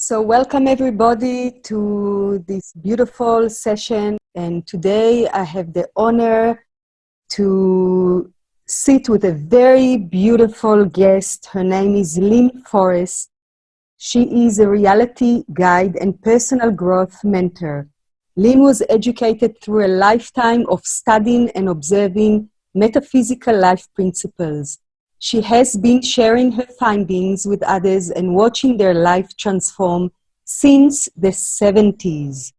So welcome everybody to this beautiful session. And today I have the honor to sit with a very beautiful guest. Her name is Lynn Forrest. She is a reality guide and personal growth mentor. Lynn was educated through a lifetime of studying and observing metaphysical life principles. She has been sharing her findings with others and watching their life transform since the 70s.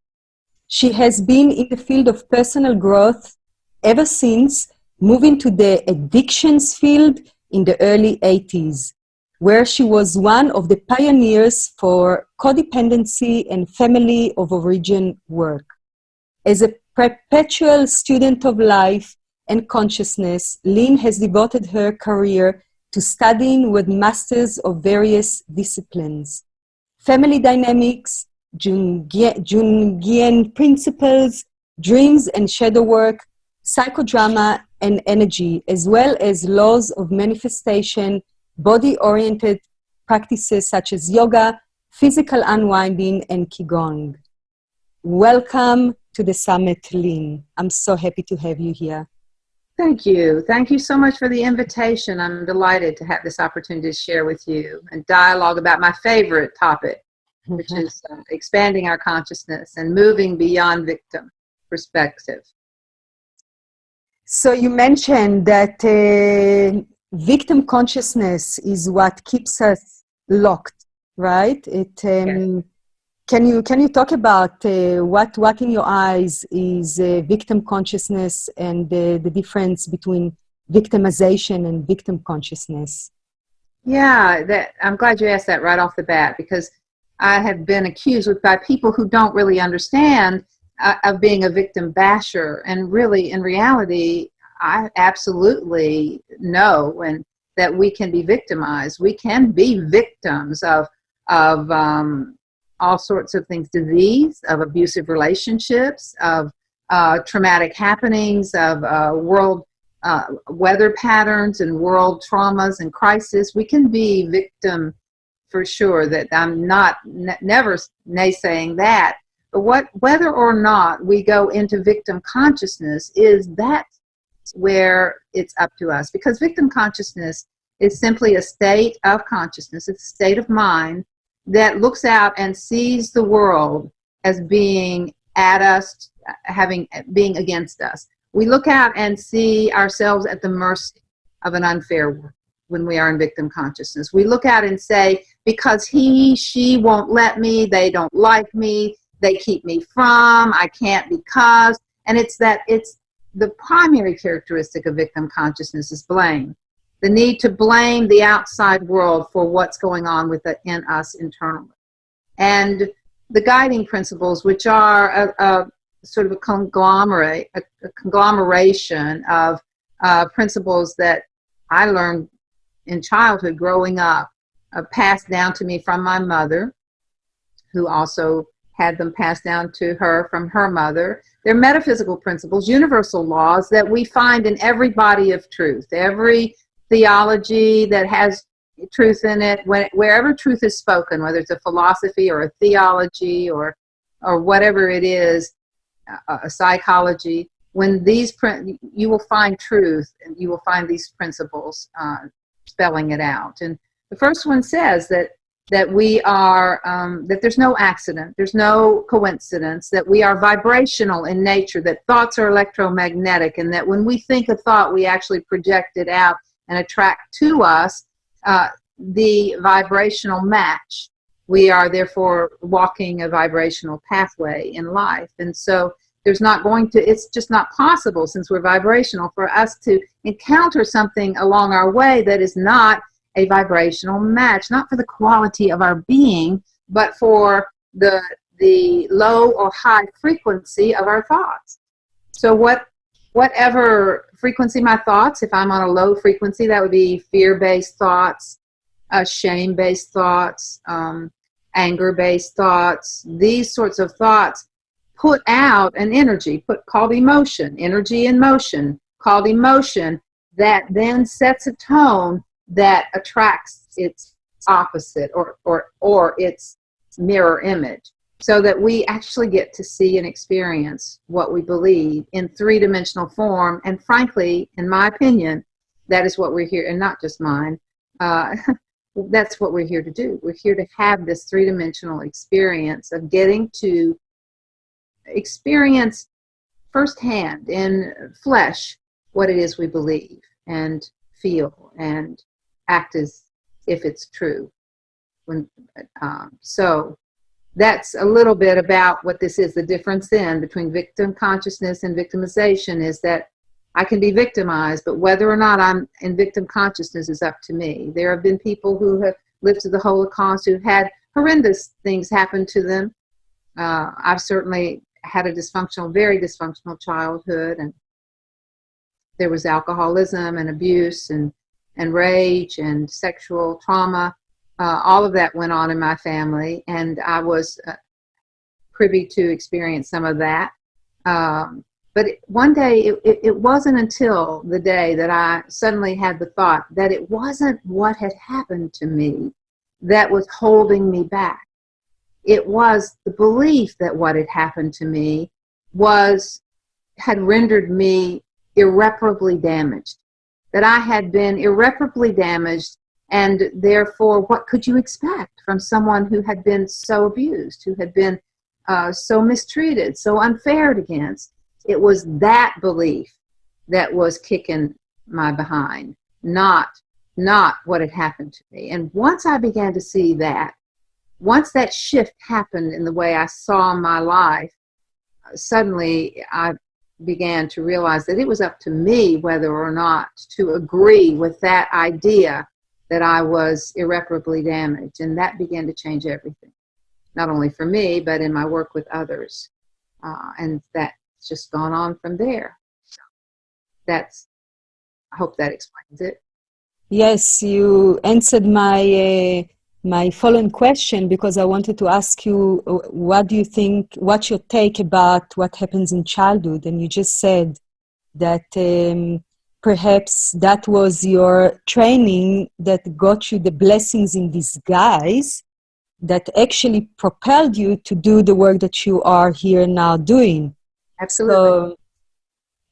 She has been in the field of personal growth ever since moving to the addictions field in the early 80s, where she was one of the pioneers for codependency and family of origin work. As a perpetual student of life and consciousness, Lynn has devoted her career to studying with masters of various disciplines: family dynamics, Jungian principles, dreams and shadow work, psychodrama and energy, as well as laws of manifestation, body-oriented practices such as yoga, physical unwinding, and qigong. Welcome to the summit, Lynn. I'm so happy to have you here. Thank you. Thank you so much for the invitation. I'm delighted to have this opportunity to share with you and dialogue about my favorite topic, which is expanding our consciousness and moving beyond victim perspective. So you mentioned that victim consciousness is what keeps us locked, right? Yes. Can you talk about what in your eyes is victim consciousness and the difference between victimization and victim consciousness? Yeah, I'm glad you asked that right off the bat, because I have been accused by people who don't really understand of being a victim basher. And really, in reality, I absolutely know that we can be victimized. We can be victims of all sorts of things: disease, of abusive relationships, of traumatic happenings, of world weather patterns and world traumas and crisis. We can be victim for sure. That I'm never naysaying that. But whether or not we go into victim consciousness, that's where it's up to us. Because victim consciousness is simply a state of consciousness. It's a state of mind that looks out and sees the world as being at us, being against us. We look out and see ourselves at the mercy of an unfair world when we are in victim consciousness. We look out and say, because she won't let me, they don't like me, they keep me from, I can't because. And it's the primary characteristic of victim consciousness is blame. The need to blame the outside world for what's going on in us internally. And the guiding principles, which are a sort of a conglomeration of principles that I learned in childhood growing up, passed down to me from my mother, who also had them passed down to her from her mother. They're metaphysical principles, universal laws that we find in every body of truth, every theology that has truth in it, wherever truth is spoken, whether it's a philosophy or a theology or whatever it is, a psychology. When you will find truth, and you will find these principles spelling it out. And the first one says that we are that there's no accident, there's no coincidence, that we are vibrational in nature, that thoughts are electromagnetic, and that when we think a thought, we actually project it out and attract to us the vibrational match. We are therefore walking a vibrational pathway in life. And so it's just not possible, since we're vibrational, for us to encounter something along our way that is not a vibrational match, not for the quality of our being, but for the low or high frequency of our thoughts. So whatever frequency my thoughts, if I'm on a low frequency, that would be fear-based thoughts, shame-based thoughts, anger-based thoughts. These sorts of thoughts put out an energy called emotion, energy in motion, called emotion, that then sets a tone that attracts its opposite or its mirror image, so that we actually get to see and experience what we believe in three-dimensional form. And frankly, in my opinion, that is what we're here, and not just mine, that's what we're here to do. We're here to have this three-dimensional experience of getting to experience firsthand in flesh what it is we believe and feel and act as if it's true. So that's a little bit about what this is. The difference then between victim consciousness and victimization is that I can be victimized, but whether or not I'm in victim consciousness is up to me. There have been people who have lived through the Holocaust who've had horrendous things happen to them. I've certainly had a very dysfunctional childhood, and there was alcoholism and abuse and rage and sexual trauma. All of that went on in my family, and I was privy to experience some of that. But one day, it wasn't until the day that I suddenly had the thought that it wasn't what had happened to me that was holding me back. It was the belief that what had happened to me had rendered me irreparably damaged, that I had been irreparably damaged, and therefore what could you expect from someone who had been so abused, who had been so mistreated, so unfared against? It was that belief that was kicking my behind, not what had happened to me. And once I began to see that, once that shift happened in the way I saw my life, suddenly I began to realize that it was up to me whether or not to agree with that idea that I was irreparably damaged. And that began to change everything, not only for me, but in my work with others. And that's just gone on from there. So I hope that explains it. Yes, you answered my following question, because I wanted to ask you, what do you think, what's your take about what happens in childhood? And you just said that perhaps that was your training that got you the blessings in disguise that actually propelled you to do the work that you are here now doing. Absolutely.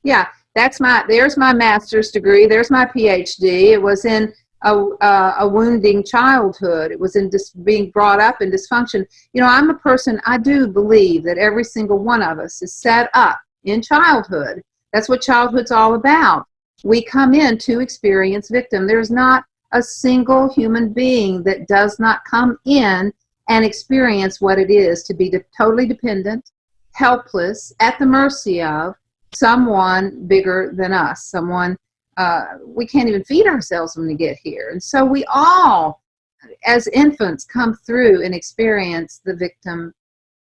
Yeah, there's my master's degree. There's my PhD. It was in a wounding childhood. It was in being brought up in dysfunction. You know, I'm a person, I do believe that every single one of us is set up in childhood. That's what childhood's all about. We come in to experience victim. There's not a single human being that does not come in and experience what it is to be totally dependent, helpless, at the mercy of someone bigger than us, someone we can't even feed ourselves when we get here. And so we all, as infants, come through and experience the victim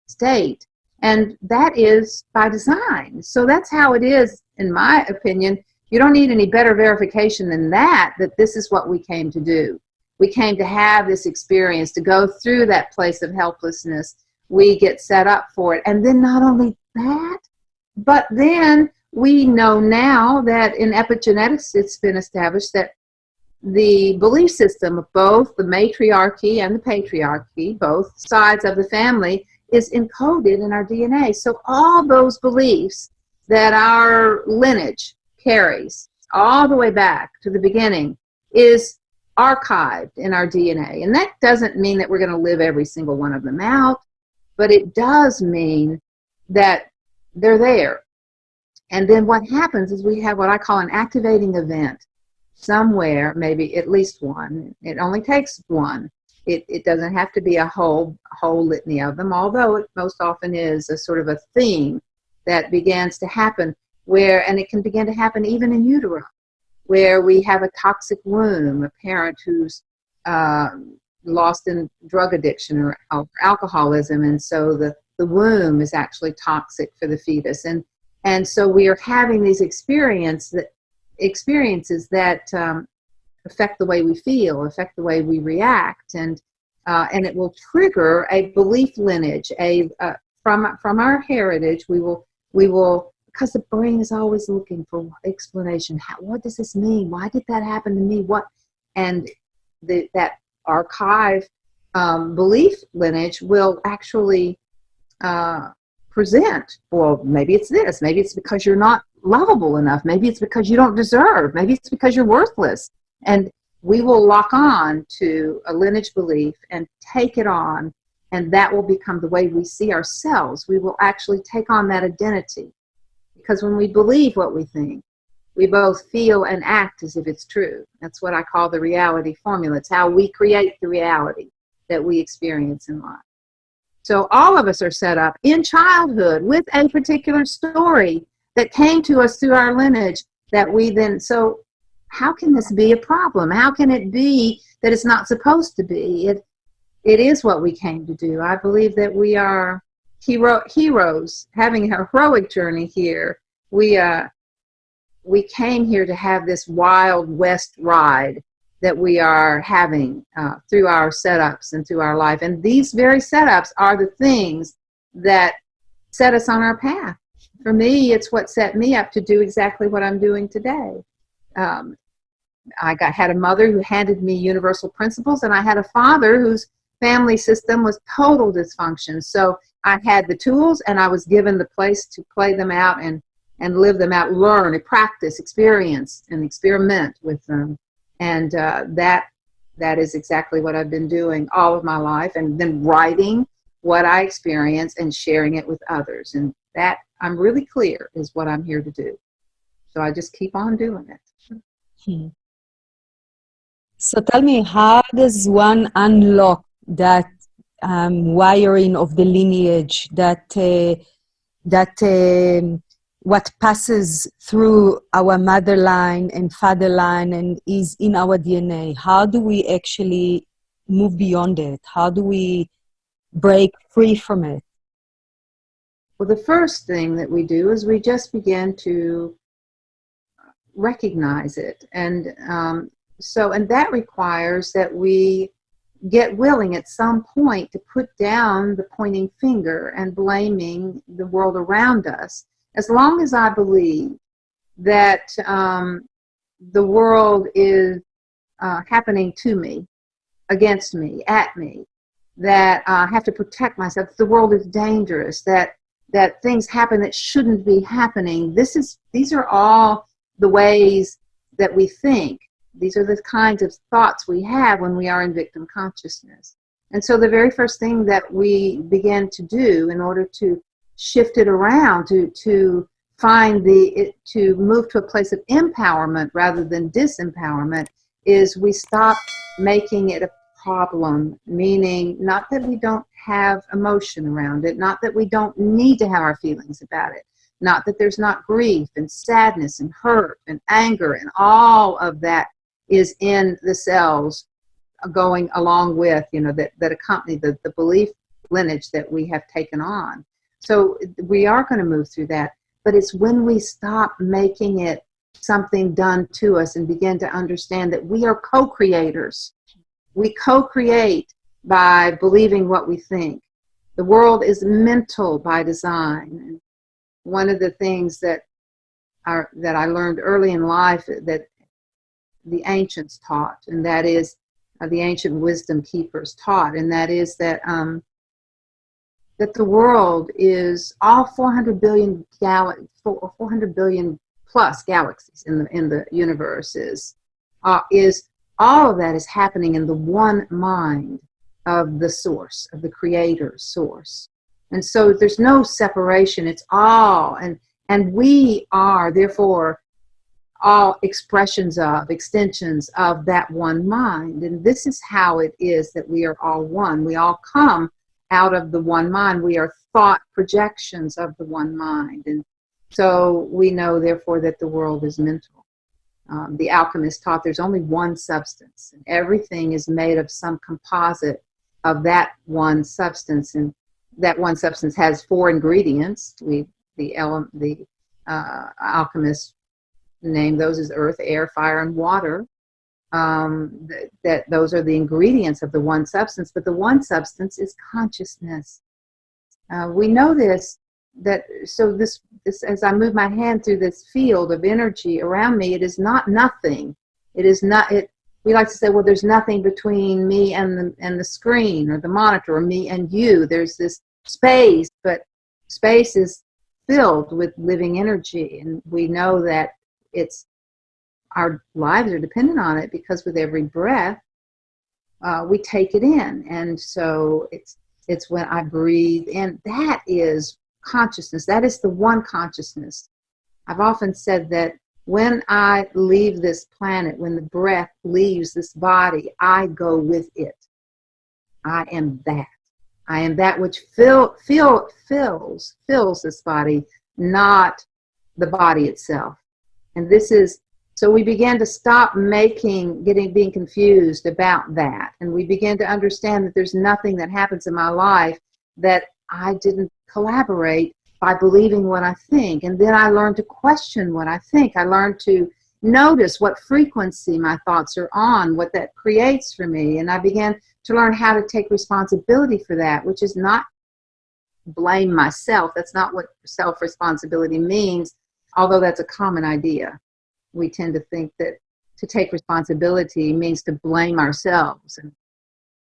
state. And that is by design. So that's how it is, in my opinion. You don't need any better verification than that this is what we came to do. We came to have this experience, to go through that place of helplessness. We get set up for it. And then not only that, but then we know now that in epigenetics it's been established that the belief system of both the matriarchy and the patriarchy, both sides of the family, is encoded in our DNA. So all those beliefs that our lineage carries all the way back to the beginning is archived in our DNA. And that doesn't mean that we're going to live every single one of them out, but it does mean that they're there. And then what happens is we have what I call an activating event somewhere, maybe at least one. It only takes one. It doesn't have to be a whole litany of them, although it most often is a sort of a theme that begins to happen and it can begin to happen even in utero, where we have a toxic womb, a parent who's lost in drug addiction or alcoholism, and so the womb is actually toxic for the fetus. And so we are having these experiences that affect the way we feel, affect the way we react, and it will trigger a belief lineage. From our heritage, we will, because the brain is always looking for explanation. What does this mean? Why did that happen to me? And that archive belief lineage will actually present, well, maybe it's this, maybe it's because you're not lovable enough, maybe it's because you don't deserve, maybe it's because you're worthless. And we will lock on to a lineage belief and take it on, and that will become the way we see ourselves. We will actually take on that identity, because when we believe what we think, we both feel and act as if it's true. That's what I call the reality formula. It's how we create the reality that we experience in life. So all of us are set up in childhood with a particular story that came to us through our lineage that we then, so how can this be a problem? How can it be that it's not supposed to be? It is what we came to do. I believe that we are heroes, having a heroic journey here. We came here to have this Wild West ride that we are having through our setups and through our life. And these very setups are the things that set us on our path. For me, it's what set me up to do exactly what I'm doing today. I had a mother who handed me universal principles, and I had a father whose family system was total dysfunction. So I had the tools, and I was given the place to play them out and live them out, learn, and practice, experience, and experiment with them. And that is exactly what I've been doing all of my life, and then writing what I experience and sharing it with others. And that, I'm really clear, is what I'm here to do. So I just keep on doing it. So tell me, how does one unlock that wiring of the lineage, what passes through our mother line and father line and is in our DNA? How do we actually move beyond it? How do we break free from it? Well, the first thing that we do is we just begin to recognize it. And and that requires that we get willing at some point to put down the pointing finger and blaming the world around us. As long as I believe that the world is happening to me, against me, at me, that I have to protect myself, the world is dangerous, that things happen that shouldn't be happening. These are all the ways that we think. These are the kinds of thoughts we have when we are in victim consciousness. And so the very first thing that we begin to do in order to shift it around, to find to move to a place of empowerment rather than disempowerment, is we stop making it a problem, meaning not that we don't have emotion around it, not that we don't need to have our feelings about it, not that there's not grief and sadness and hurt and anger, and all of that is in the cells going along with, that accompany the belief lineage that we have taken on. So we are going to move through that, but it's when we stop making it something done to us and begin to understand that we are co-creators. We co-create by believing what we think. The world is mental by design. And one of the things that I learned early in life that the ancients taught, and that is the ancient wisdom keepers taught, and that is that the world is all 400 billion plus galaxies in the universe is all of that is happening in the one mind of the source, of the creator source. And so there's no separation, it's all, and we are therefore all expressions of, extensions of that one mind. And this is how it is that we are all one. We all come out of the one mind. We are thought projections of the one mind. And so we know, therefore, that the world is mental. The alchemist taught there's only one substance, and everything is made of some composite of that one substance. And that one substance has 4 ingredients. The alchemists name those as earth, air, fire, and water. That those are the ingredients of the one substance, but the one substance is consciousness. We know this, so this as I move my hand through this field of energy around me, it is not nothing. It is not it. we like to say, well, there's nothing between me and the screen or the monitor, or me and you. There's this space, but space is filled with living energy, and we know that our lives are dependent on it, because with every breath we take it in. And so it's when I breathe in, that is consciousness. That is the one consciousness. I've often said that when I leave this planet, when the breath leaves this body, I go with it. I am that. I am that which fills this body, not the body itself. And this is, so we began to stop being confused about that. And we began to understand that there's nothing that happens in my life that I didn't collaborate by believing what I think. And then I learned to question what I think. I learned to notice what frequency my thoughts are on, what that creates for me. And I began to learn how to take responsibility for that, which is not blame myself. That's not what self-responsibility means, although that's a common idea. We tend to think that to take responsibility means to blame ourselves, and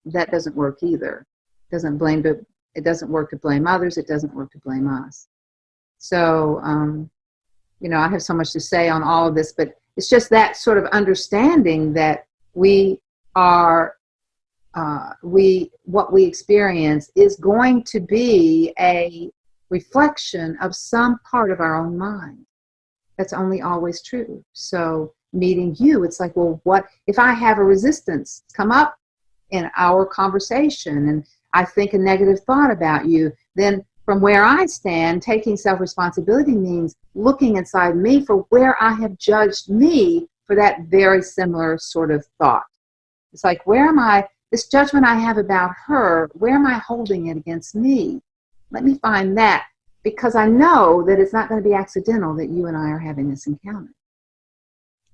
that doesn't work either. It doesn't work to blame others. It doesn't work to blame us. So, I have so much to say on all of this, but it's just that sort of understanding that we are, what we experience is going to be a reflection of some part of our own mind. That's only always true. So meeting you, it's like, well, what if I have a resistance come up in our conversation and I think a negative thought about you? Then from where I stand, taking self-responsibility means looking inside me for where I have judged me for that very similar sort of thought. It's like, this judgment I have about her, where am I holding it against me? Let me find that, because I know that it's not going to be accidental that you and I are having this encounter.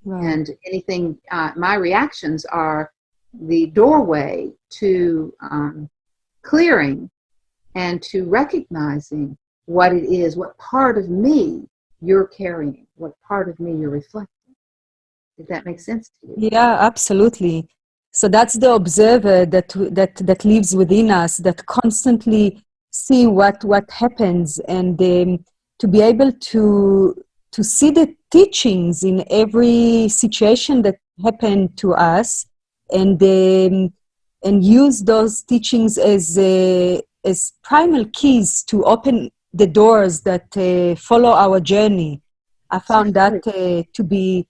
Right. And anything, my reactions are the doorway to clearing and to recognizing what it is, what part of me you're carrying, what part of me you're reflecting. Did that make sense to you? Yeah, absolutely. So that's the observer that lives within us, that constantly see what happens, and to be able to see the teachings in every situation that happened to us, and use those teachings as primal keys to open the doors that follow our journey. I found that to be,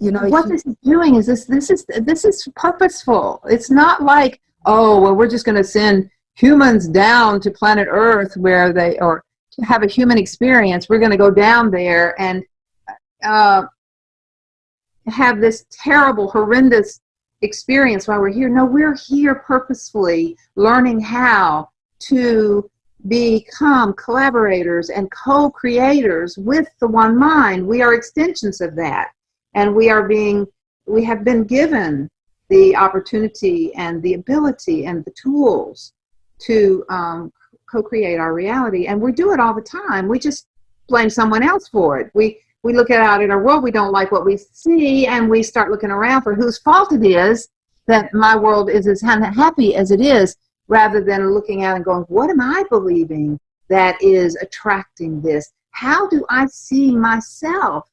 what this is doing is this is purposeful. It's not like, oh, well, we're just going to send humans down to planet Earth or to have a human experience. We're going to go down there and have this terrible, horrendous experience while we're here. No, we're here purposefully learning how to become collaborators and co-creators with the one mind. We are extensions of that. And we have been given the opportunity and the ability and the tools to co-create our reality. And we do it all the time. We just blame someone else for it. We look out in our world, we don't like what we see, and we start looking around for whose fault it is that my world is as unhappy as it is, rather than looking out and going, what am I believing that is attracting this? How do I see myself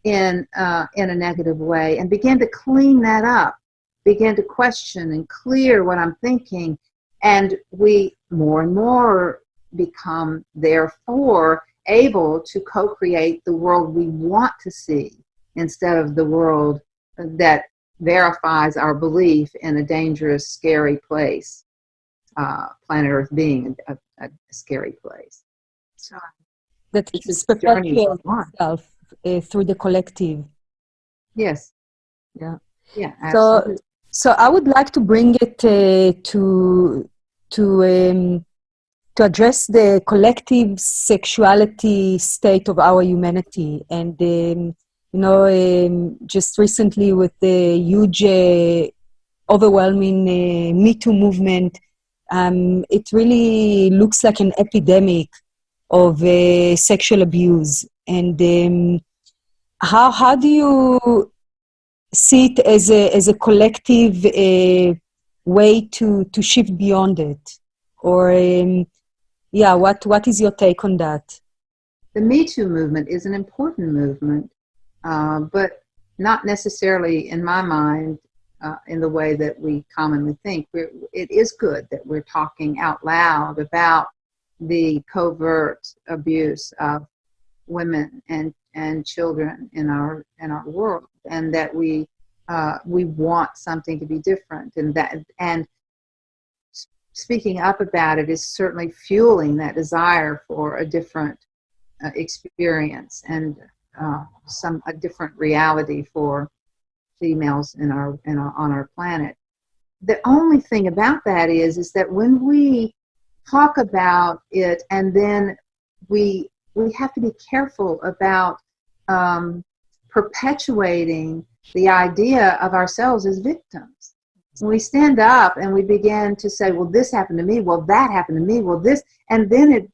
in a negative way? And begin to clean that up, begin to question and clear what I'm thinking. And we more and more become, therefore, able to co-create the world we want to see, instead of the world that verifies our belief in a dangerous, scary place, planet Earth being a scary place. So that keeps perpetuating itself through the collective. Yes. Yeah. Yeah. Absolutely. So I would like to bring it to address the collective sexuality state of our humanity. And just recently with the huge, overwhelming Me Too movement, it really looks like an epidemic of sexual abuse. And how do you see it as a collective way to shift beyond it? Or, what is your take on that? The Me Too movement is an important movement, but not necessarily, in my mind, in the way that we commonly think. It is good that we're talking out loud about the covert abuse of women and children in our world, and that we want something to be different, and speaking up about it is certainly fueling that desire for a different experience and a different reality for females on our planet. The only thing about that is that when we talk about it, and then we have to be careful about perpetuating the idea of ourselves as victims. When we stand up and we begin to say, well, this happened to me, well, that happened to me, well, this, and then it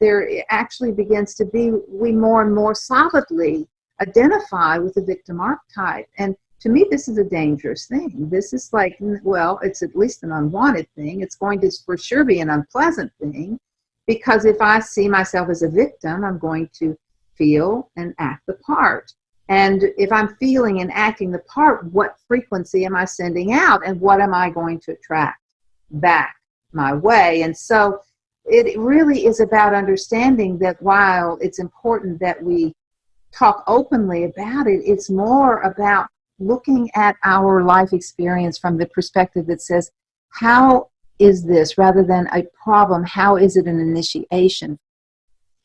actually begins to be, we more and more solidly identify with the victim archetype. And to me, this is a dangerous thing. This is like, well, it's at least an unwanted thing. It's going to for sure be an unpleasant thing, because if I see myself as a victim, I'm going to feel and act the part. And if I'm feeling and acting the part, what frequency am I sending out, and what am I going to attract back my way? And so it really is about understanding that while it's important that we talk openly about it, it's more about looking at our life experience from the perspective that says, how is this, rather than a problem, how is it an initiation?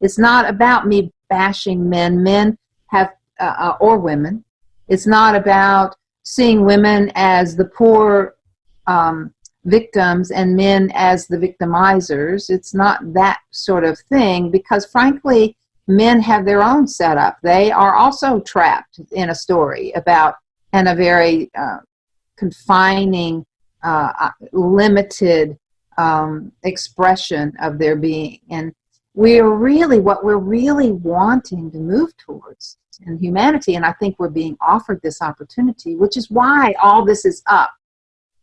It's not about me bashing men. Men have or women. It's not about seeing women as the poor victims and men as the victimizers. It's not that sort of thing, because frankly, men have their own setup. They are also trapped in a story about, and a very confining, limited expression of their being. And what we're really wanting to move towards in humanity, and I think we're being offered this opportunity, which is why all this is up.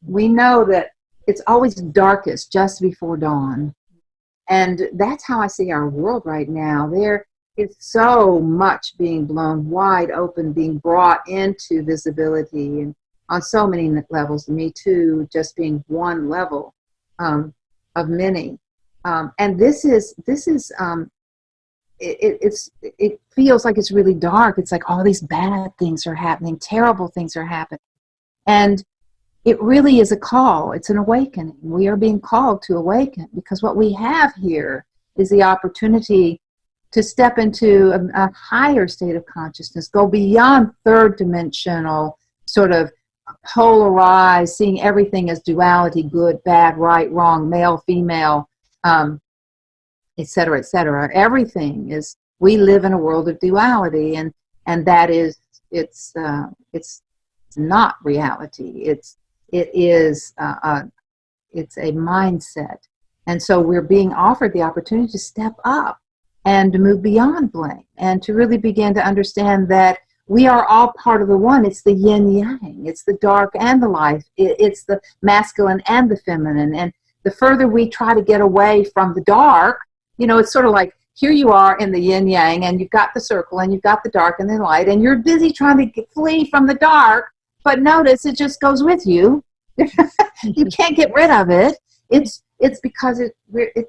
We know that it's always darkest just before dawn. And that's how I see our world right now. There is so much being blown wide open, being brought into visibility, and on so many levels, Me Too just being one level of many. And it feels like it's really dark. It's like all these bad things are happening, terrible things are happening. And it really is a call. It's an awakening. We are being called to awaken, because what we have here is the opportunity to step into a higher state of consciousness, go beyond third dimensional, sort of polarized, seeing everything as duality, good, bad, right, wrong, male, female, et cetera, et cetera. Everything is, we live in a world of duality, and that is, it's not reality. It's a mindset. And so we're being offered the opportunity to step up and to move beyond Blaine, and to really begin to understand that we are all part of the one. It's the yin yang. It's the dark and the light. It's the masculine and the feminine. And the further we try to get away from the dark, it's sort of like, here you are in the yin yang, and you've got the circle, and you've got the dark and the light, and you're busy trying to flee from the dark, but notice it just goes with you. You can't get rid of it. It's because it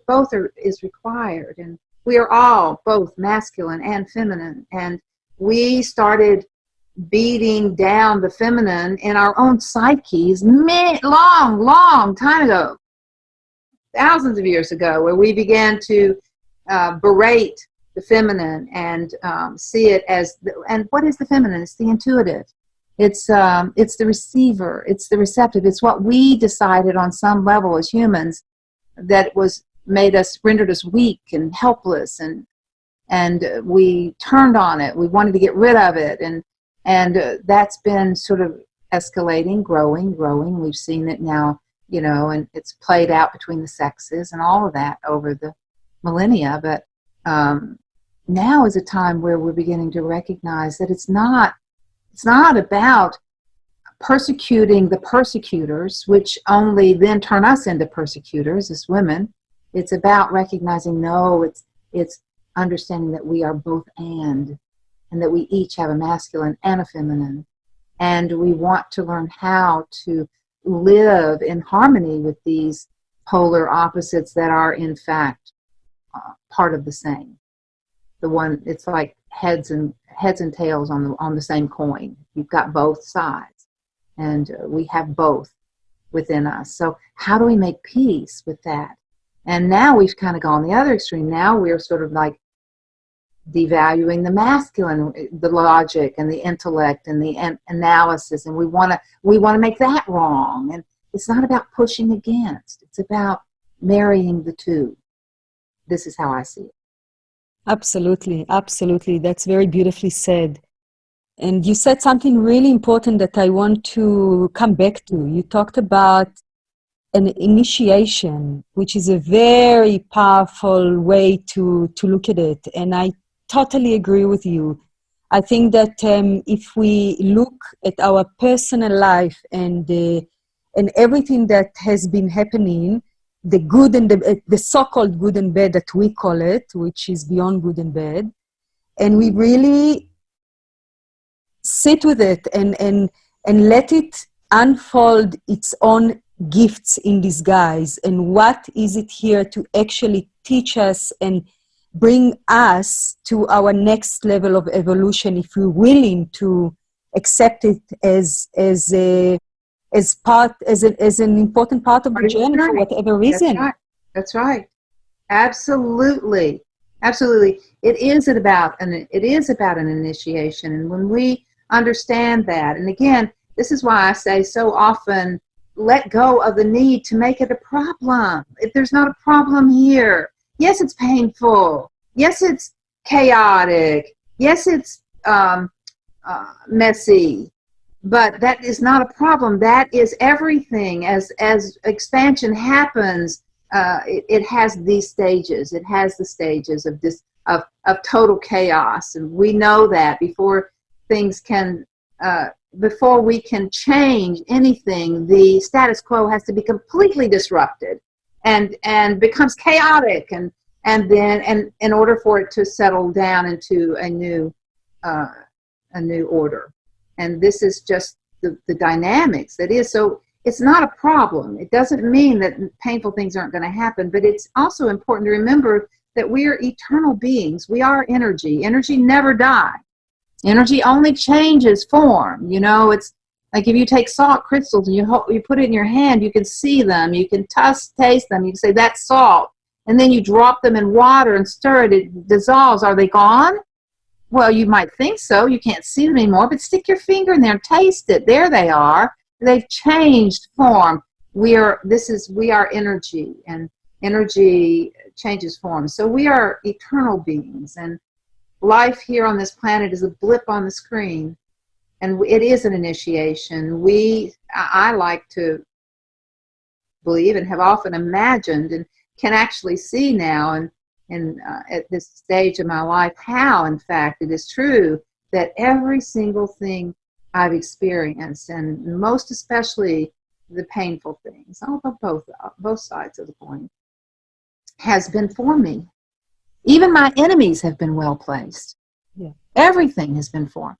both is required, and we are all both masculine and feminine, and we started beating down the feminine in our own psyches long time ago, thousands of years ago, where we began to berate the feminine and see it as, and what is the feminine? It's the intuitive. It's the receiver. It's the receptive. It's what we decided on some level as humans that rendered us weak and helpless, and we turned on it. We wanted to get rid of it, and that's been sort of escalating, growing. We've seen it now, and it's played out between the sexes and all of that over the millennia. But now is a time where we're beginning to recognize that it's not about persecuting the persecutors, which only then turn us into persecutors as women. It's about recognizing, no, it's understanding that we are both and that we each have a masculine and a feminine. And we want to learn how to live in harmony with these polar opposites that are, in fact, part of the same. The one, it's like heads and tails on the same coin. You've got both sides, and we have both within us. So how do we make peace with that? And now we've kind of gone the other extreme. Now we're sort of like devaluing the masculine, the logic and the intellect and the analysis, and we want to make that wrong. And it's not about pushing against, it's about marrying the two. This is how I see it. Absolutely, absolutely. That's very beautifully said. And you said something really important that I want to come back to. You talked about an initiation, which is a very powerful way to look at it. And I totally agree with you. I think that if we look at our personal life and everything that has been happening, the good and the so-called good and bad that we call it, which is beyond good and bad, and we really sit with it and let it unfold its own gifts in disguise, and what is it here to actually teach us and bring us to our next level of evolution, if we're willing to accept it as an important part of the journey for whatever reason. That's right. Absolutely. It is about an initiation, and when we understand that, and again, this is why I say so often, let go of the need to make it a problem. If there's not a problem here, yes, it's painful. Yes, it's chaotic. Yes, it's messy. But that is not a problem. That is everything. As expansion happens, it has these stages. It has the stages of this of total chaos, and we know that before things can. Before we can change anything, the status quo has to be completely disrupted and becomes chaotic, and then in order for it to settle down into a new order. And this is just the dynamics that is. So it's not a problem. It doesn't mean that painful things aren't going to happen, but it's also important to remember that we are eternal beings. We are energy. Energy never dies. Energy only changes form. You know, it's like if you take salt crystals and you put it in your hand, you can see them, you can taste them, you can say that's salt, and then you drop them in water and stir it, it dissolves. Are they gone? Well, you might think so. You can't see them anymore, but stick your finger in there and taste it. There they are. They've changed form. We are energy, and energy changes form. So we are eternal beings, and life here on this planet is a blip on the screen, and it is an initiation. I like to believe and have often imagined and can actually see now and at this stage of my life how, in fact, it is true that every single thing I've experienced, and most especially the painful things, both sides of the coin, has been for me. Even my enemies have been well placed. Yeah. Everything has been for me.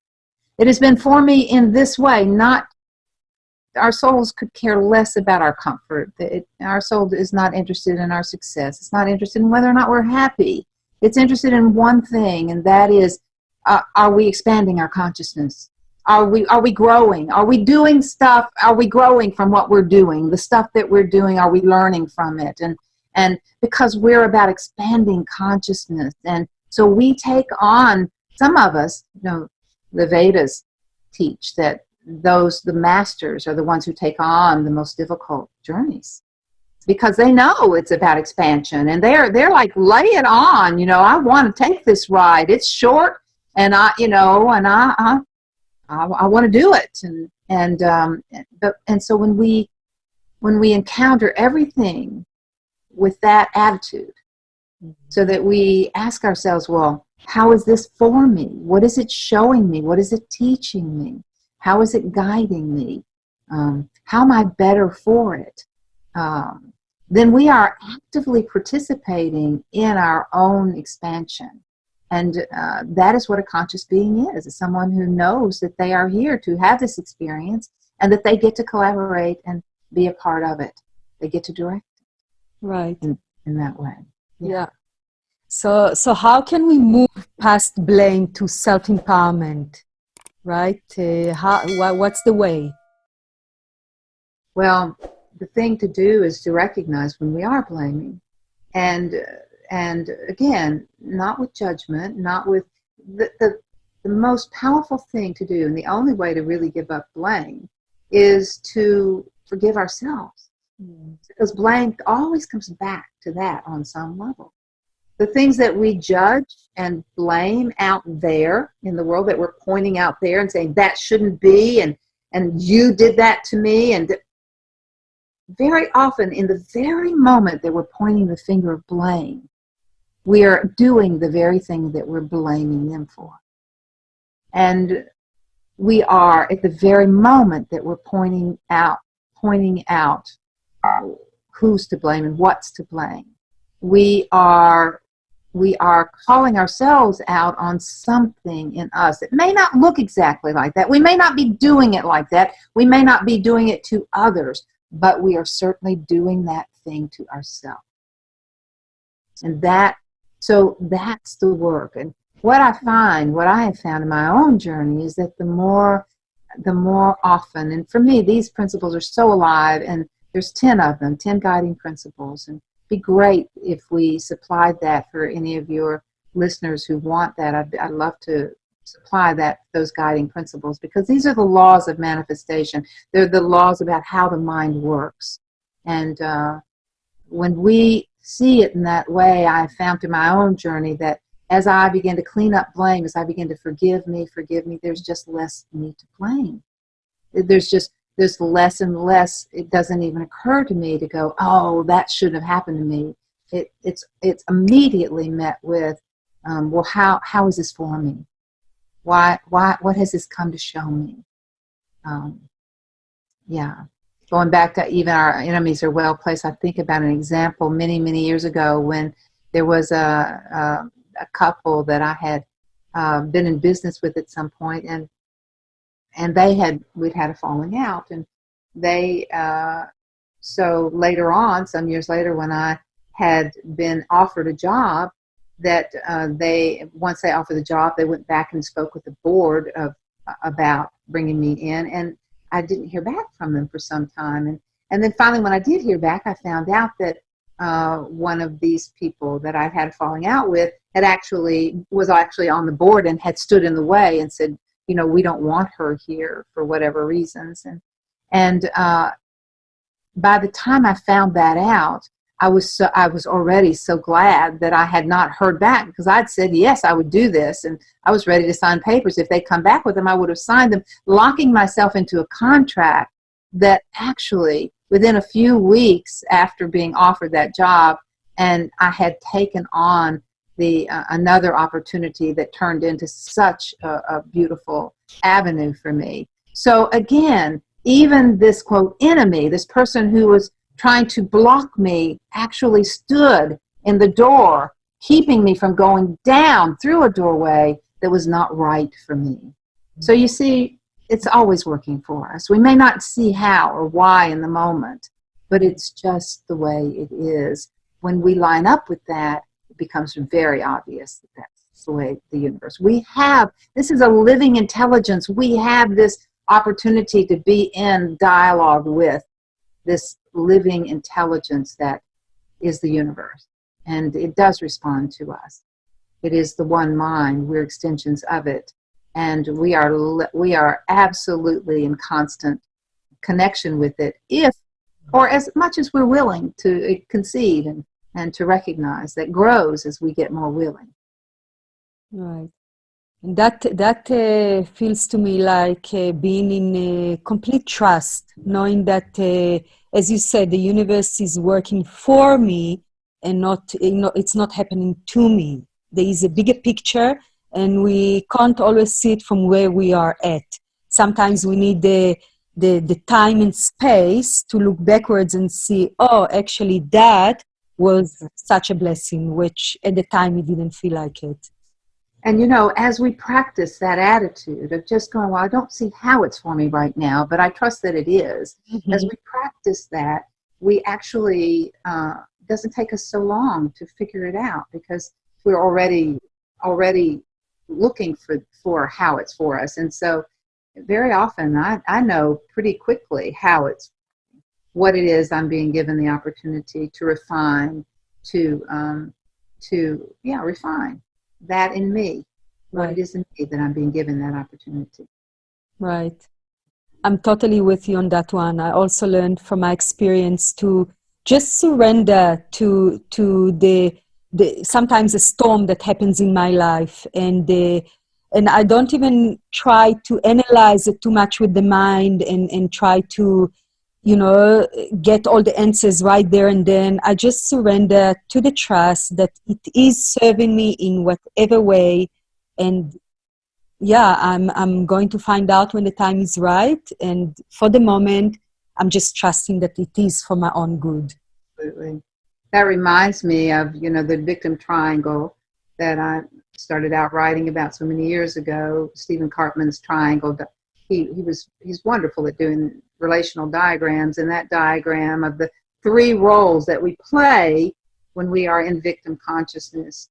It has been for me in this way. Not our souls could care less about our comfort. Our soul is not interested in our success. It's not interested in whether or not we're happy. It's interested in one thing, and that is, are we expanding our consciousness? Are we growing? Are we doing stuff? Are we growing from what we're doing? The stuff that we're doing, are we learning from it? And because we're about expanding consciousness. And so we take on, some of us, the Vedas teach that the masters are the ones who take on the most difficult journeys, because they know it's about expansion, and they're like, lay it on, I want to take this ride. It's short, and I want to do it. And so when we encounter everything with that attitude, so that we ask ourselves, well, how is this for me? What is it showing me? What is it teaching me? How is it guiding me? How am I better for it? Then we are actively participating in our own expansion. And that is what a conscious being is. It's someone who knows that they are here to have this experience and that they get to collaborate and be a part of it. They get to direct it. Right. In that way. Yeah. So how can we move past blame to self-empowerment, right? What's the way? Well, the thing to do is to recognize when we are blaming. And again, not with judgment, not with the most powerful thing to do, and the only way to really give up blame is to forgive ourselves. Because blame always comes back to that on some level. The things that we judge and blame out there in the world, that we're pointing out there and saying that shouldn't be, and you did that to me, and very often in the very moment that we're pointing the finger of blame, we are doing the very thing that we're blaming them for. And we are at the very moment that we're pointing out who's to blame and what's to blame. We are calling ourselves out on something in us that may not look exactly like that. We may not be doing it like that. We may not be doing it to others, but we are certainly doing that thing to ourselves. And so that's the work. And what I have found in my own journey is that the more often, and for me, these principles are so alive, and there's 10 of them, 10 guiding principles. And it'd be great if we supplied that for any of your listeners who want that. I'd love to supply those guiding principles, because these are the laws of manifestation. They're the laws about how the mind works. And when we see it in that way, I found through my own journey that as I begin to clean up blame, as I begin to forgive me, there's just less need to blame. There's less and less. It doesn't even occur to me to go, oh, that shouldn't have happened to me. It's immediately met with, well, how is this for me? What has this come to show me? Going back to even our enemies are well placed, I think about an example many, many years ago when there was a couple that I had been in business with at some point, and we'd had a falling out, and so later on, some years later, when I had been offered a job, that once they offered the job, they went back and spoke with the board about bringing me in, and I didn't hear back from them for some time, and then finally when I did hear back, I found out that one of these people that I had falling out with was actually on the board and had stood in the way and said, we don't want her here for whatever reasons, and by the time I found that out, I was already so glad that I had not heard back, because I'd said, yes, I would do this. And I was ready to sign papers. If they'd come back with them, I would have signed them, locking myself into a contract that actually within a few weeks after being offered that job, and I had taken on another opportunity that turned into such a beautiful avenue for me. So again, even this quote enemy, this person who was trying to block me, actually stood in the door, keeping me from going down through a doorway that was not right for me. So you see, it's always working for us. We may not see how or why in the moment, but it's just the way it is. When we line up with that, it becomes very obvious that that's the way the universe. This is a living intelligence. We have this opportunity to be in dialogue with this living intelligence that is the universe, and it does respond to us. It is the one mind. We're extensions of it, and we are absolutely in constant connection with it, or as much as we're willing to concede and to recognize. That grows as we get more willing. Right. And that feels to me like being in complete trust, knowing that, as you said, the universe is working for me and it's not happening to me. There is a bigger picture, and we can't always see it from where we are at. sometimes we need the time and space to look backwards and see, oh, actually that was such a blessing, which at the time it didn't feel like it. And you know, as we practice that attitude of just going, well, I don't see how it's for me right now, but I trust that it is. Mm-hmm. As we practice that, we actually, it doesn't take us so long to figure it out, because we're already looking for how it's for us. And so very often I know pretty quickly how it's, what it is I'm being given the opportunity to refine, to refine that in me, what it is in me that I'm being given that opportunity. Right. I'm totally with you on that one. I also learned from my experience to just surrender to the sometimes a storm that happens in my life, and I don't even try to analyze it too much with the mind and try to, you know, get all the answers right there and then. I just surrender to the trust that it is serving me in whatever way, and yeah, I'm going to find out when the time is right, and for the moment I'm just trusting that it is for my own good. Absolutely. That reminds me of, you know, the victim triangle that I started out writing about so many years ago. Stephen Cartman's triangle. He's wonderful at doing relational diagrams, and that diagram of the 3 roles that we play when we are in victim consciousness.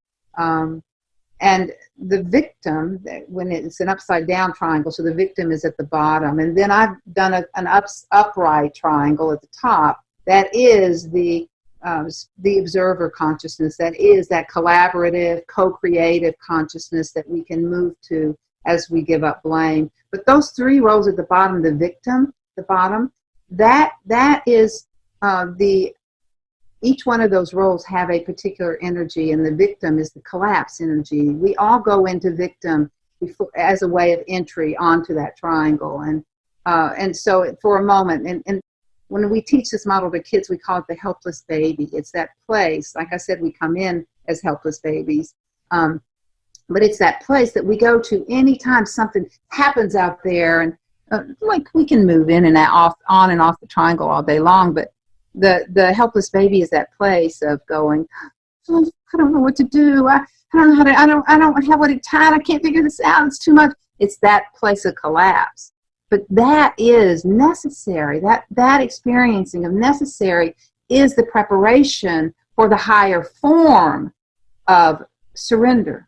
And the victim, when it's an upside down triangle, so the victim is at the bottom, and then I've done an upright triangle at the top. That is the observer consciousness. That is that collaborative, co-creative consciousness that we can move to as we give up blame. But those 3 roles at the bottom, the victim, the bottom, that is each one of those roles have a particular energy, and the victim is the collapse energy. We all go into victim as a way of entry onto that triangle, and so for a moment, and when we teach this model to kids, we call it the helpless baby. It's that place, like I said, we come in as helpless babies, but it's that place that we go to anytime something happens out there, and like we can move in and out, on and off the triangle all day long, but the helpless baby is that place of going, oh, I don't know what to do. I don't know how to. I don't have what it's tied. I can't figure this out. It's too much. It's that place of collapse. But that is necessary. That experiencing of necessary is the preparation for the higher form of surrender.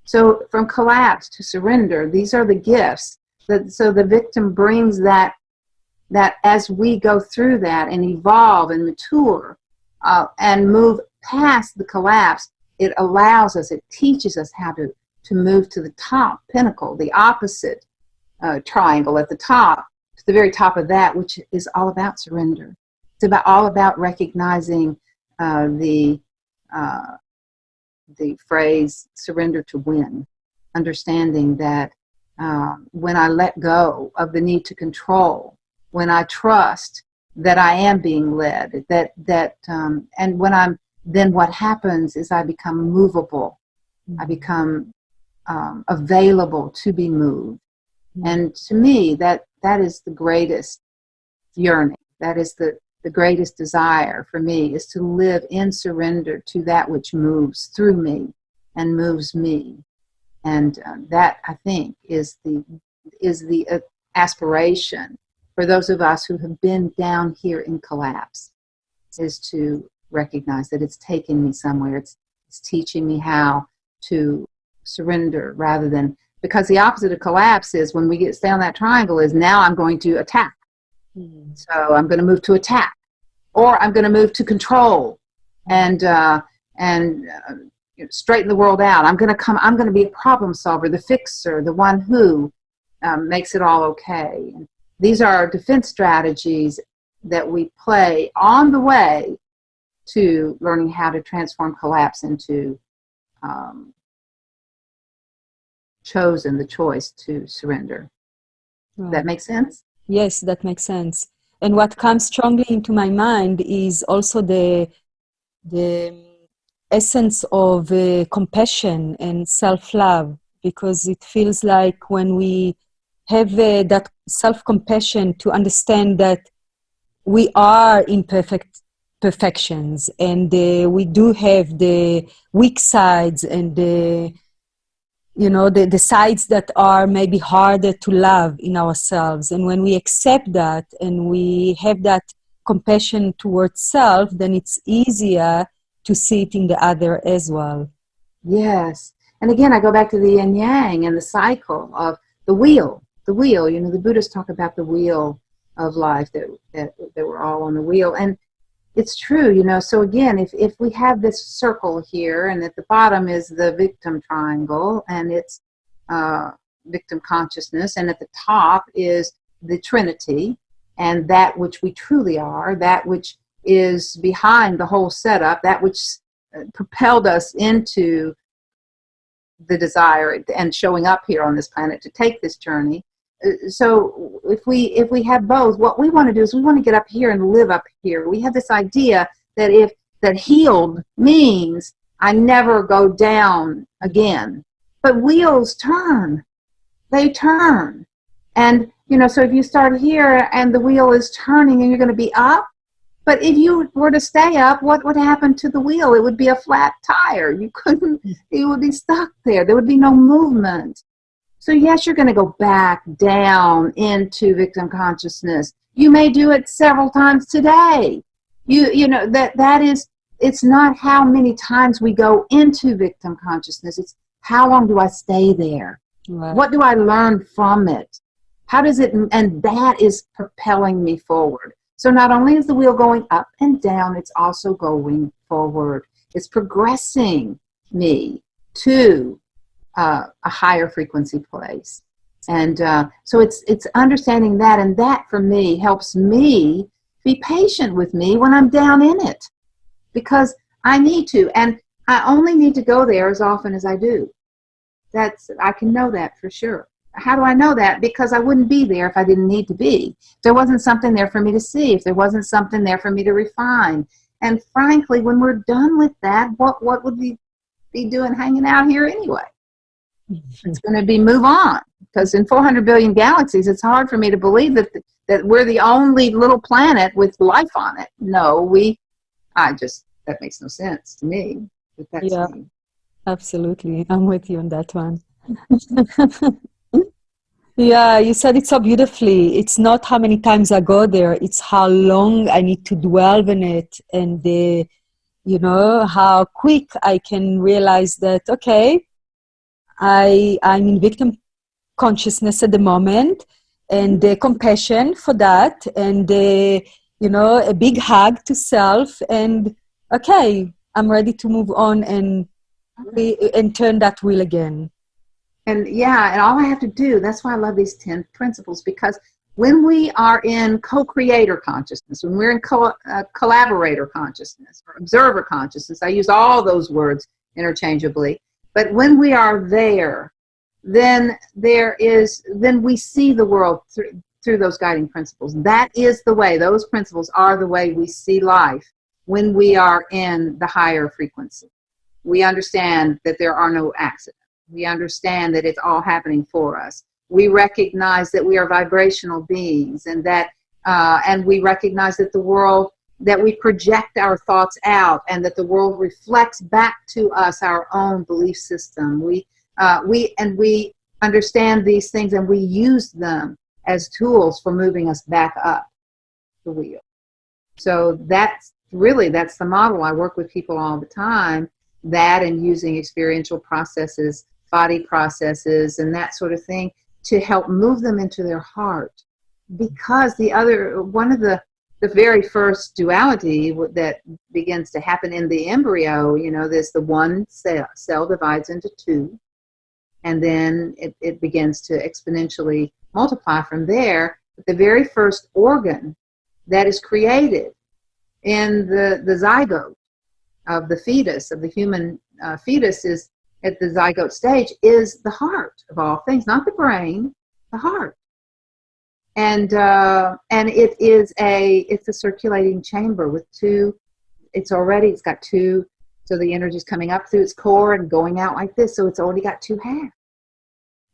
So from collapse to surrender, these are the gifts. So the victim brings that as we go through that and evolve and mature and move past the collapse, it allows us, it teaches us how to move to the top pinnacle, the opposite triangle at the top, to the very top of that, which is all about surrender. It's all about recognizing the phrase surrender to win, understanding that when I let go of the need to control, when I trust that I am being led, and when then what happens is I become movable. I become available to be moved. And to me, that is the greatest yearning. That is the greatest desire for me, is to live in surrender to that which moves through me and moves me. And that, I think, is the aspiration for those of us who have been down here in collapse, is to recognize that it's taken me somewhere. It's teaching me how to surrender rather than, because the opposite of collapse is, when we get down that triangle, is now I'm going to attack. Mm-hmm. So I'm going to move to attack, or I'm going to move to control and straighten the world out. I'm going to be a problem solver, the fixer, the one who makes it all okay. And these are defense strategies that we play on the way to learning how to transform collapse into the choice to surrender. Right. Does that make sense? Yes, that makes sense. And what comes strongly into my mind is also the essence of compassion and self-love, because it feels like when we have that self-compassion to understand that we are perfections, and we do have the weak sides and the sides that are maybe harder to love in ourselves. And when we accept that and we have that compassion towards self, then it's easier to see it in the other as well. Yes. And again, I go back to the yin yang and the cycle of the wheel. The wheel, the Buddhists talk about the wheel of life, that we're all on the wheel. And it's true, so again, if we have this circle here, and at the bottom is the victim triangle, and it's victim consciousness, and at the top is the Trinity, and that which we truly are, that which is behind the whole setup, that which propelled us into the desire and showing up here on this planet to take this journey. So if we have both, what we want to do is we want to get up here and live up here. We have this idea that healed means I never go down again. But wheels turn. They turn. And, so if you start here and the wheel is turning and you're going to be up, but if you were to stay up, what would happen to the wheel? It would be a flat tire. You would be stuck there. There would be no movement. So yes, you're going to go back down into victim consciousness. You may do it several times today. That is, it's not how many times we go into victim consciousness. It's how long do I stay there? Right. What do I learn from it? How does it, and that is propelling me forward. So not only is the wheel going up and down, it's also going forward. It's progressing me to a higher frequency place. And so it's understanding that, and that for me helps me be patient with me when I'm down in it, because I need to, and I only need to go there as often as I do. I can know that for sure. How do I know that? Because I wouldn't be there if I didn't need to be. If there wasn't something there for me to see, if there wasn't something there for me to refine. And frankly, when we're done with that, what would we be doing hanging out here anyway? It's going to be move on, because in 400 billion galaxies, it's hard for me to believe that we're the only little planet with life on it. No, that makes no sense to me. But that's me. Absolutely. I'm with you on that one. Yeah, you said it so beautifully. It's not how many times I go there, it's how long I need to dwell in it, and how quick I can realize that, okay, I'm in victim consciousness at the moment, and the compassion for that, and a big hug to self, and okay, I'm ready to move on and turn that wheel again. And and all I have to do, that's why I love these 10 principles, because when we are in co-creator consciousness, when we're in collaborator consciousness or observer consciousness, I use all those words interchangeably, but when we are there, then we see the world through those guiding principles. That is the way, those principles are the way we see life when we are in the higher frequency. We understand that there are no accidents. We understand that it's all happening for us. We recognize that we are vibrational beings, and that, and we recognize that the world, that we project our thoughts out, and that the world reflects back to us our own belief system. We understand these things, and we use them as tools for moving us back up the wheel. So that's the model. I work with people all the time. That, and using experiential processes, body processes, and that sort of thing to help move them into their heart. Because one of the very first duality that begins to happen in the embryo, there's the one cell divides into two, and then it begins to exponentially multiply from there. But the very first organ that is created in the zygote of the fetus, of the human fetus, is at the zygote stage, is the heart of all things, not the brain, the heart. And it's a circulating chamber with two. It's got two. So the energy is coming up through its core and going out like this. So it's already got two halves.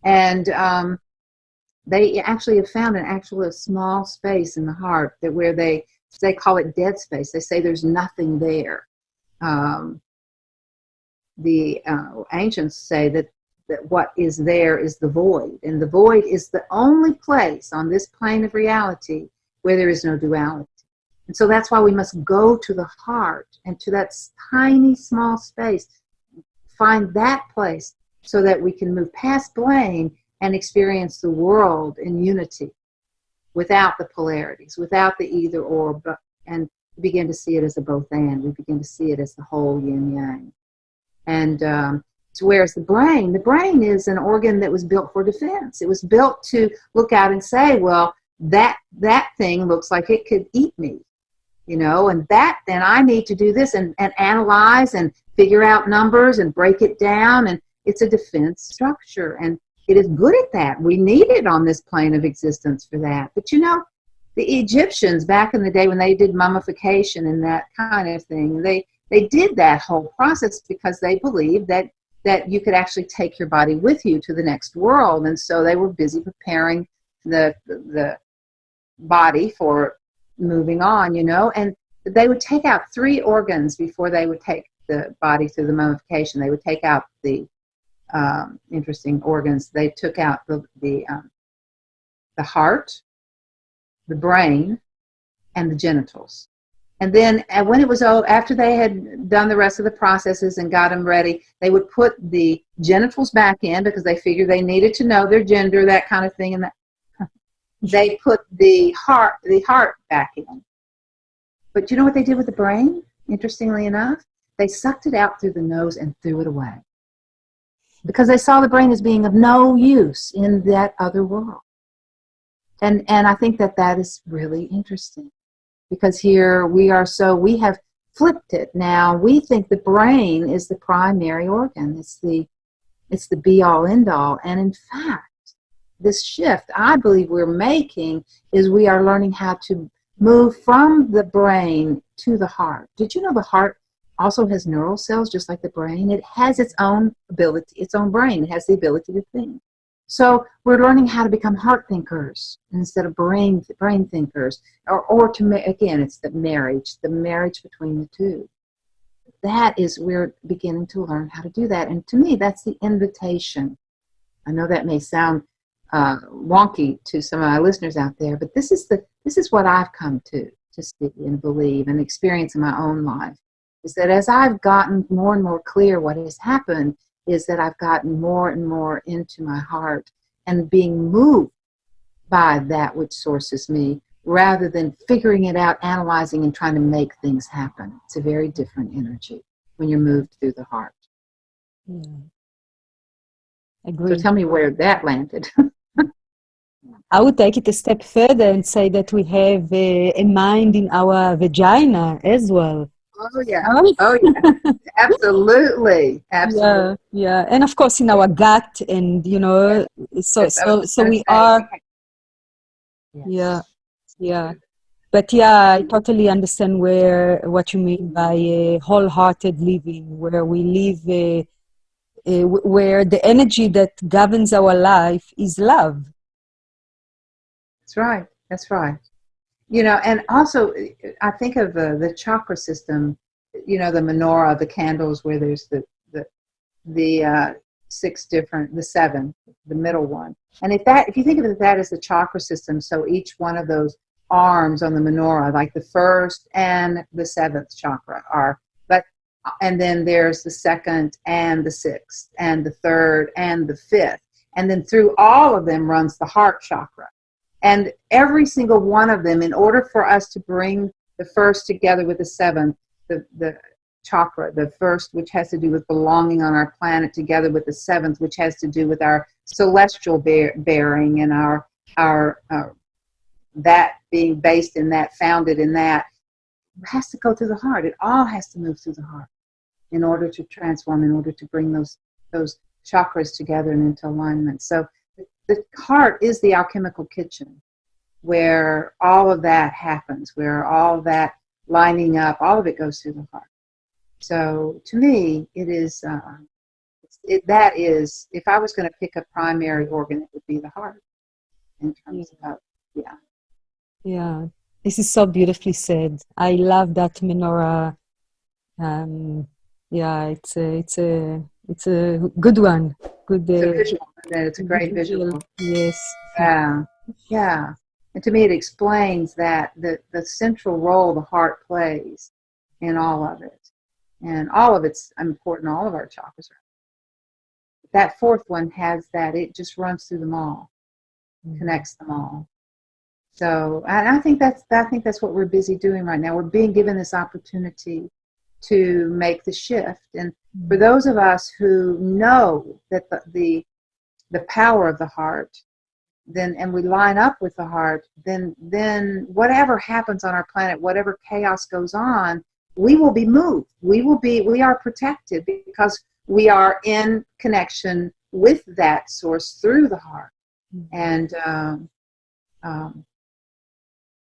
And they actually have found an actual small space in the heart that where they call it dead space. They say there's nothing there. The ancients say that what is there is the void, and the void is the only place on this plane of reality where there is no duality. And so that's why we must go to the heart and to that tiny small space, find that place so that we can move past Blaine and experience the world in unity without the polarities, without the either or, but, and begin to see it as a both and. We begin to see it as the whole yin yang. And so whereas the brain is an organ that was built for defense. It was built to look out and say, well, that thing looks like it could eat me, you know, and then I need to do this and analyze and figure out numbers and break it down. And it's a defense structure. And it is good at that. We need it on this plane of existence for that. But you know, the Egyptians back in the day when they did mummification and that kind of thing, they did that whole process because they believed that you could actually take your body with you to the next world. And so they were busy preparing the body for moving on, you know, and they would take out 3 organs before they would take the body through the mummification. They would take out the interesting organs. They took out the heart, the brain, and the genitals. And then when it was after they had done the rest of the processes and got them ready, they would put the genitals back in because they figured they needed to know their gender, that kind of thing. And they put the heart back in. But you know what they did with the brain? Interestingly enough, they sucked it out through the nose and threw it away because they saw the brain as being of no use in that other world. And I think that is really interesting. Because here we have flipped it now. We think the brain is the primary organ. It's the be-all, end-all. And in fact, this shift I believe we're making is we are learning how to move from the brain to the heart. Did you know the heart also has neural cells just like the brain? It has its own ability, its own brain. It has the ability to think. So we're learning how to become heart thinkers instead of brain thinkers, or again, it's the marriage between the two. That is, we're beginning to learn how to do that. And to me, that's the invitation. I know that may sound wonky to some of my listeners out there, but this is what I've come to see and believe and experience in my own life, is that as I've gotten more and more clear what has happened, is that I've gotten more and more into my heart and being moved by that which sources me rather than figuring it out, analyzing, and trying to make things happen. It's a very different energy when you're moved through the heart. Yeah. Agreed. So tell me where that landed. I would take it a step further and say that we have a mind in our vagina as well. Oh yeah. Oh yeah. Absolutely. Absolutely. Yeah. And of course in our gut, and you know, so we are. Yeah. But yeah, I totally understand what you mean by wholehearted living, where we live, where the energy that governs our life is love. That's right. You know, and also I think of the chakra system, you know, the menorah, the candles where there's the 6 different, the 7, the middle one. And if you think of that as the chakra system, so each one of those arms on the menorah, like the 1st and the 7th chakra and then there's the 2nd and the 6th and the 3rd and the 5th. And then through all of them runs the heart chakra. And every single one of them, in order for us to bring the 1st together with the 7th, the chakra, the 1st, which has to do with belonging on our planet, together with the 7th, which has to do with our celestial bearing and our that being based in that, founded in that, it has to go through the heart. It all has to move through the heart in order to transform, in order to bring those chakras together and into alignment. So the heart is the alchemical kitchen where all of that happens, where all that lining up, all of it goes through the heart. So to me, it is, that is, if I was going to pick a primary organ, it would be the heart. in terms of, yeah. Yeah, this is so beautifully said. I love that menorah. Yeah, it's a good one. Good, It's a visual, and it's a good great visual. Yes. Yeah, yeah. And to me, it explains that the central role the heart plays in all of it. And all of it's important, all of our chakras are. That fourth one has that, it just runs through them all, connects them all. So I think that's what we're busy doing right now. We're being given this opportunity to make the shift. And for those of us who know that the power of the heart, then, and we line up with the heart, then whatever happens on our planet, whatever chaos goes on, we will be moved. We are protected because we are in connection with that source through the heart. And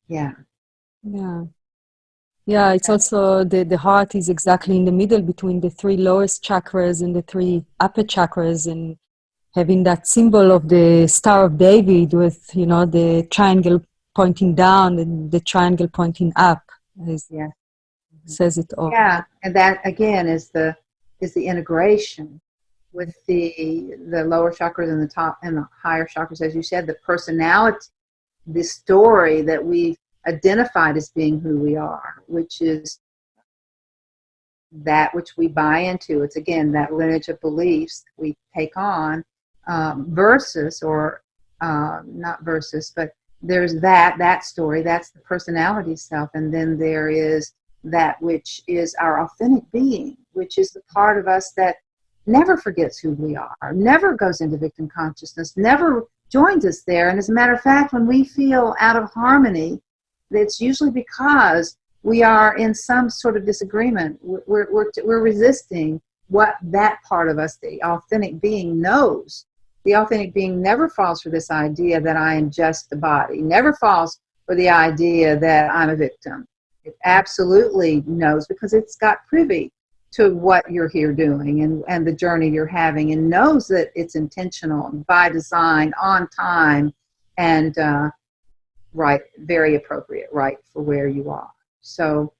yeah. Yeah, it's also the heart is exactly in the middle between the three lowest chakras and the three upper chakras, and having that symbol of the Star of David with, the triangle pointing down and the triangle pointing up. Yeah. Says it all. Yeah, and that again is the integration with the lower chakras and the top and the higher chakras, as you said, the personality, the story that we've identified as being who we are, which is that which we buy into. It's again that lineage of beliefs we take on, versus, or not versus, but there's that story, that's the personality self, and then there is that which is our authentic being, which is the part of us that never forgets who we are, never goes into victim consciousness, never joins us there. And as a matter of fact, when we feel out of harmony, it's usually because we are in some sort of disagreement. We're resisting what that part of us, the authentic being, knows. The authentic being never falls for this idea that I am just the body, never falls for the idea that I'm a victim. It absolutely knows, because it's got privy to what you're here doing and the journey you're having, and knows that it's intentional, by design, on time, and right, very appropriate, right for where you are. So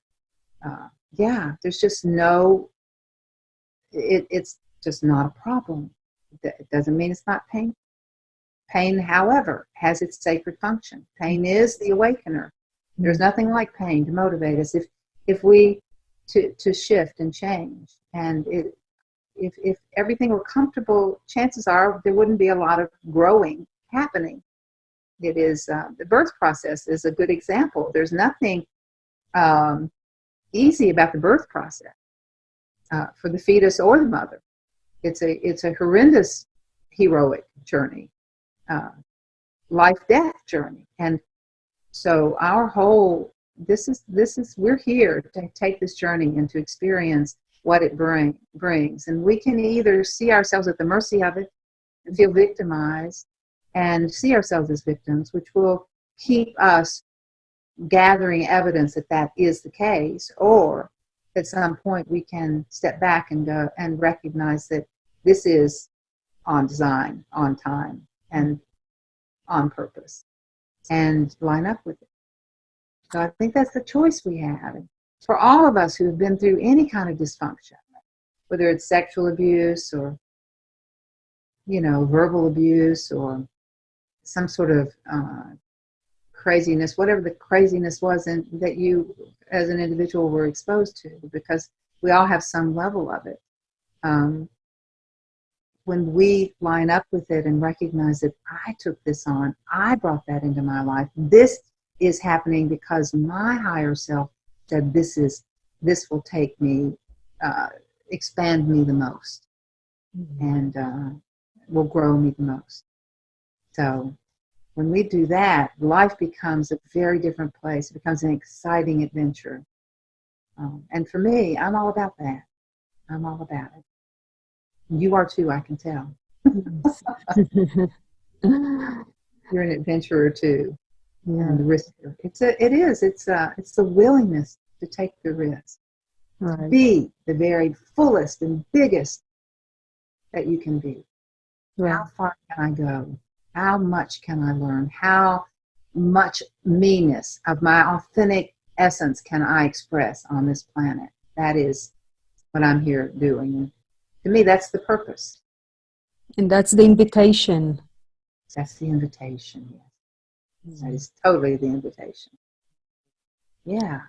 yeah, there's just it's just not a problem. It doesn't mean it's not pain. Pain, however, has its sacred function. Pain is the awakener. There's nothing like pain to motivate us if we to shift and change. And if everything were comfortable, chances are there wouldn't be a lot of growing happening. It is the birth process is a good example. There's nothing easy about the birth process for the fetus or the mother. It's a horrendous heroic journey, life-death journey. And so our whole, we're here to take this journey and to experience what it brings. And we can either see ourselves at the mercy of it and feel victimized and see ourselves as victims, which will keep us gathering evidence that that is the case, or at some point we can step back and go and recognize that this is on design, on time, and on purpose, and line up with it. So I think that's the choice we have. And for all of us who have been through any kind of dysfunction, whether it's sexual abuse or, verbal abuse or some sort of craziness, whatever the craziness was that you as an individual were exposed to, because we all have some level of it. When we line up with it and recognize that I took this on, I brought that into my life, this is happening because my higher self said this will take me, expand me the most, and will grow me the most. So when we do that, life becomes a very different place. It becomes an exciting adventure. And for me, I'm all about that. I'm all about it. You are too, I can tell. You're an adventurer too. Yeah. And the risker. It's the willingness to take the risk. Right. To be the very fullest and biggest that you can be. Right. How far can I go? how much can I learn? How much meanness of my authentic essence can I express on this planet? That is what I'm here doing. And to me, that's the purpose. And that's the invitation. That's the invitation, yes. That is totally the invitation. Yeah.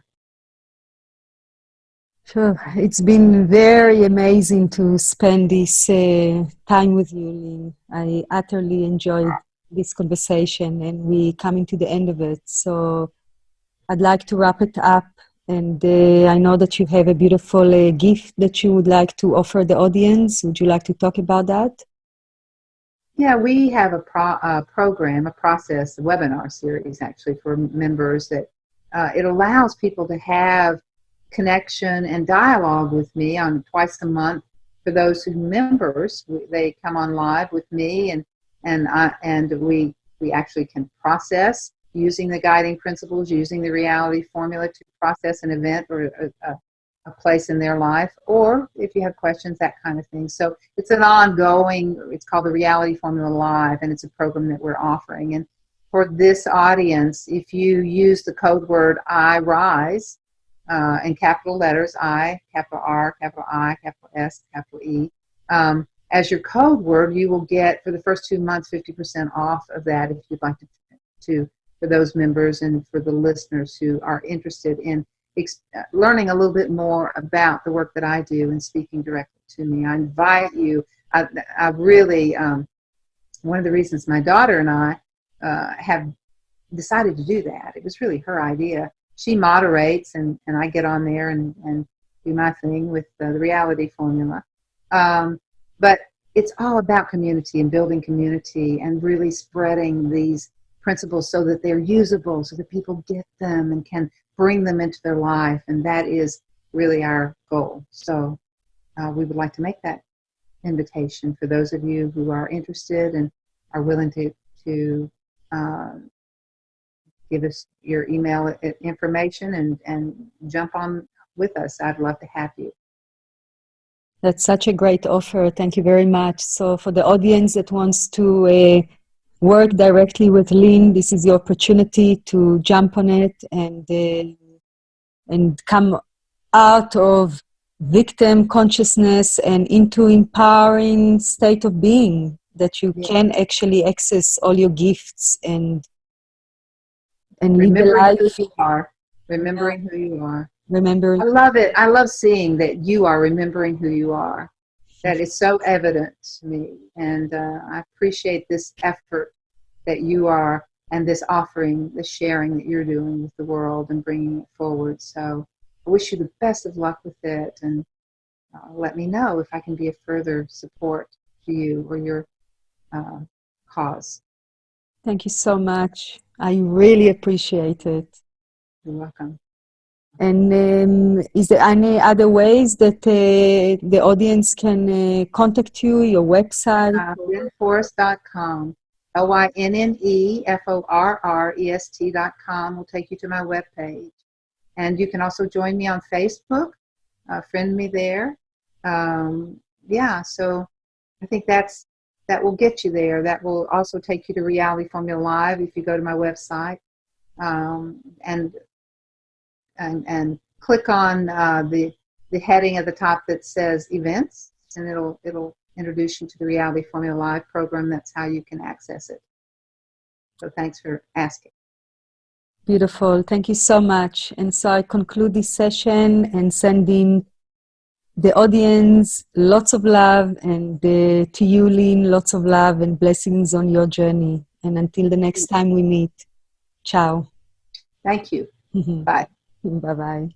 Sure. It's been very amazing to spend this time with you, Lynn. I utterly enjoyed this conversation, and we're coming to the end of it. So I'd like to wrap it up. And I know that you have a beautiful gift that you would like to offer the audience. Would you like to talk about that? Yeah, we have a program, a process, a webinar series actually for members that it allows people to have connection and dialogue with me on twice a month. For those who members, they come on live with me, and we actually can process using the guiding principles, using the reality formula to process an event or a place in their life, or if you have questions, that kind of thing. So it's an ongoing, it's called the Reality Formula Live, and it's a program that we're offering. And for this audience, if you use the code word I RISE, in capital letters, I, capital R, capital I, capital S, capital E, as your code word, you will get, for the first 2 months, 50% off of that if you'd like to for those members and for the listeners who are interested in learning a little bit more about the work that I do and speaking directly to me. I invite you. I really, one of the reasons my daughter and I have decided to do that, it was really her idea. She moderates, and I get on there and do my thing with the reality formula. But it's all about community and building community and really spreading these principles so that they're usable, so that people get them and can bring them into their life. And that is really our goal. So we would like to make that invitation for those of you who are interested and are willing to give us your email information and jump on with us. I'd love to have you. That's such a great offer. Thank you very much. So for the audience that wants to work directly with Lynn, this is the opportunity to jump on it and come out of victim consciousness and into empowering state of being that you can actually access all your gifts and live the life. Who you are. Remembering who you are. Remembering. I love it. I love seeing that you are remembering who you are. That is so evident to me. And I appreciate this effort that you are and this offering, the sharing that you're doing with the world and bringing it forward. So I wish you the best of luck with it. And let me know if I can be a further support to you or your cause. Thank you so much. I really appreciate it. You're welcome. And is there any other ways that the audience can contact you, your website? LynnForrest.com. LynnForrest.com will take you to my webpage. And you can also join me on Facebook, friend me there. So I think that will get you there. That will also take you to Reality Formula Live if you go to my website. And click on the heading at the top that says events, and it'll introduce you to the Reality Formula Live program. That's how you can access it. So thanks for asking. Beautiful. Thank you so much. And so I conclude this session and sending the audience lots of love, and to you, Lynn, lots of love and blessings on your journey. And until the next time we meet, ciao. Thank you. Bye. Bye-bye.